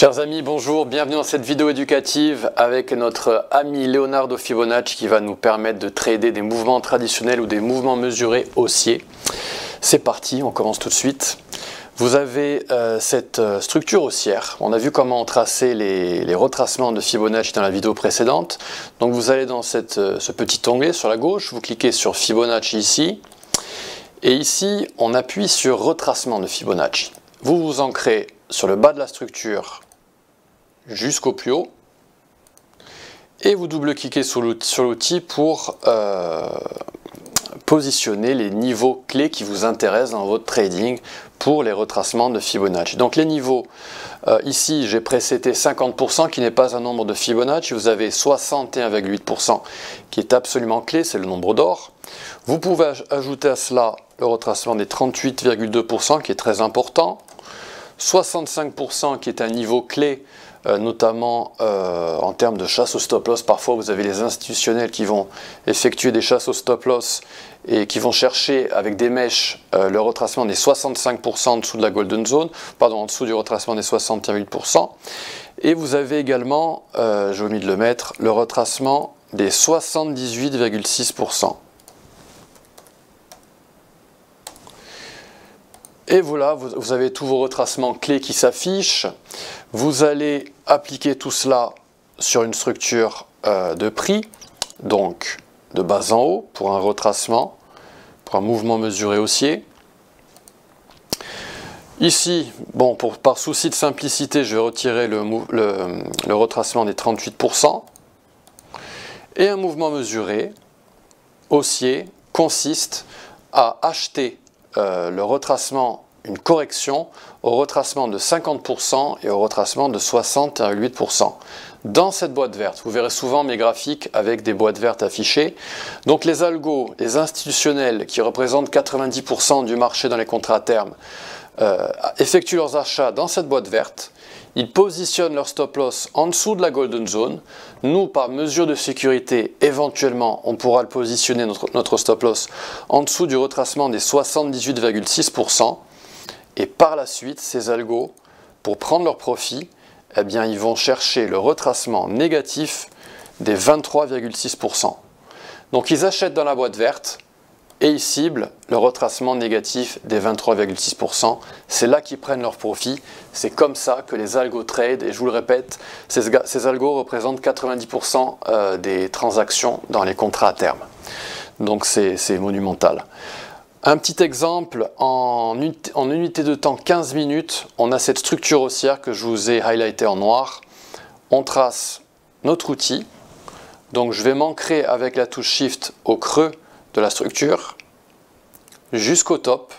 Chers amis, bonjour, bienvenue dans cette vidéo éducative avec notre ami Leonardo Fibonacci qui va nous permettre de trader des mouvements traditionnels ou des mouvements mesurés haussiers. C'est parti, on commence tout de suite. Vous avez cette structure haussière. On a vu comment tracer les retracements de Fibonacci dans la vidéo précédente. Donc vous allez dans ce petit onglet sur la gauche, vous cliquez sur Fibonacci ici. Et ici, on appuie sur retracement de Fibonacci. Vous vous ancrez sur le bas de la structure jusqu'au plus haut et vous double-cliquez sur l'outil pour positionner les niveaux clés qui vous intéressent dans votre trading pour les retracements de Fibonacci. Donc les niveaux, ici j'ai présété 50% qui n'est pas un nombre de Fibonacci, vous avez 61,8% qui est absolument clé, c'est le nombre d'or. Vous pouvez ajouter à cela le retracement des 38,2% qui est très important. 65% qui est un niveau clé, notamment en termes de chasse au stop loss. Parfois vous avez les institutionnels qui vont effectuer des chasses au stop loss et qui vont chercher avec des mèches le retracement des 65% en dessous de la golden zone, pardon, en dessous du retracement des 61,8%. Et vous avez également, j'ai omis de le mettre, le retracement des 78,6%. Et voilà, vous avez tous vos retracements clés qui s'affichent. Vous allez appliquer tout cela sur une structure de prix, donc de bas en haut, pour un retracement, pour un mouvement mesuré haussier. Ici, bon, par souci de simplicité, je vais retirer le retracement des 38%. Et un mouvement mesuré haussier consiste à acheter le retracement, une correction au retracement de 50% et au retracement de 60,8%. Dans cette boîte verte, vous verrez souvent mes graphiques avec des boîtes vertes affichées. Donc les algos, les institutionnels qui représentent 90% du marché dans les contrats à terme, effectuent leurs achats dans cette boîte verte. Ils positionnent leur stop loss en dessous de la golden zone. Nous, par mesure de sécurité, éventuellement, on pourra le positionner, notre stop loss, en dessous du retracement des 78,6%. Et par la suite, ces algos, pour prendre leur profit, eh bien, ils vont chercher le retracement négatif des 23,6%. Donc ils achètent dans la boîte verte et ils ciblent le retracement négatif des 23,6%. C'est là qu'ils prennent leur profit. C'est comme ça que les algos trade. Et je vous le répète, ces algos représentent 90% des transactions dans les contrats à terme. Donc c'est monumental. Un petit exemple, en unité de temps 15 minutes, on a cette structure haussière que je vous ai highlighté en noir. On trace notre outil. Donc je vais m'ancrer avec la touche Shift au creux de la structure jusqu'au top.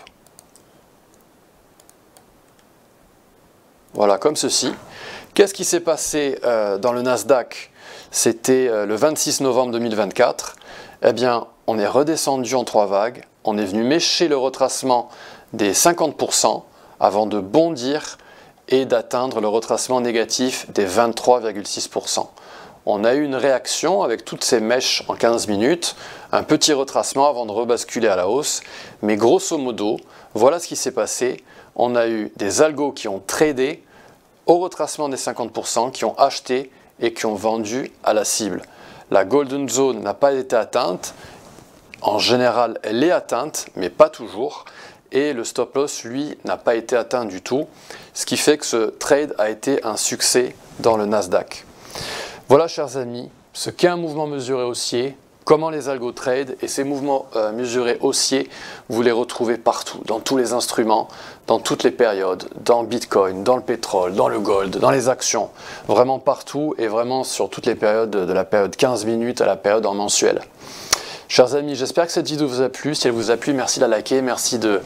Voilà, comme ceci. Qu'est-ce qui s'est passé dans le Nasdaq? C'était le 26 novembre 2024. Eh bien, on est redescendu en 3 vagues. On est venu mécher le retracement des 50% avant de bondir et d'atteindre le retracement négatif des 23,6%. On a eu une réaction avec toutes ces mèches en 15 minutes, un petit retracement avant de rebasculer à la hausse. Mais grosso modo, voilà ce qui s'est passé. On a eu des algos qui ont tradé au retracement des 50%, qui ont acheté et qui ont vendu à la cible. La golden zone n'a pas été atteinte. En général, elle est atteinte, mais pas toujours. Et le stop loss, lui, n'a pas été atteint du tout. Ce qui fait que ce trade a été un succès dans le Nasdaq. Voilà, chers amis, ce qu'est un mouvement mesuré haussier, comment les algos trade, et ces mouvements mesurés haussiers, vous les retrouvez partout, dans tous les instruments, dans toutes les périodes, dans le Bitcoin, dans le pétrole, dans le gold, dans les actions, vraiment partout et vraiment sur toutes les périodes, de la période 15 minutes à la période en mensuel. Chers amis, j'espère que cette vidéo vous a plu. Si elle vous a plu, merci de la liker, merci de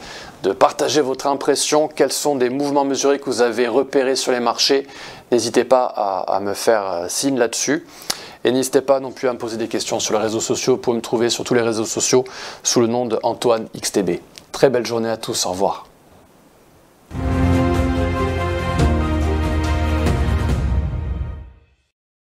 partager votre impression. Quels sont des mouvements mesurés que vous avez repérés sur les marchés? N'hésitez pas à me faire signe là-dessus. Et n'hésitez pas non plus à me poser des questions sur les réseaux sociaux. Vous pouvez me trouver sur tous les réseaux sociaux sous le nom de Antoine XTB. Très belle journée à tous, au revoir.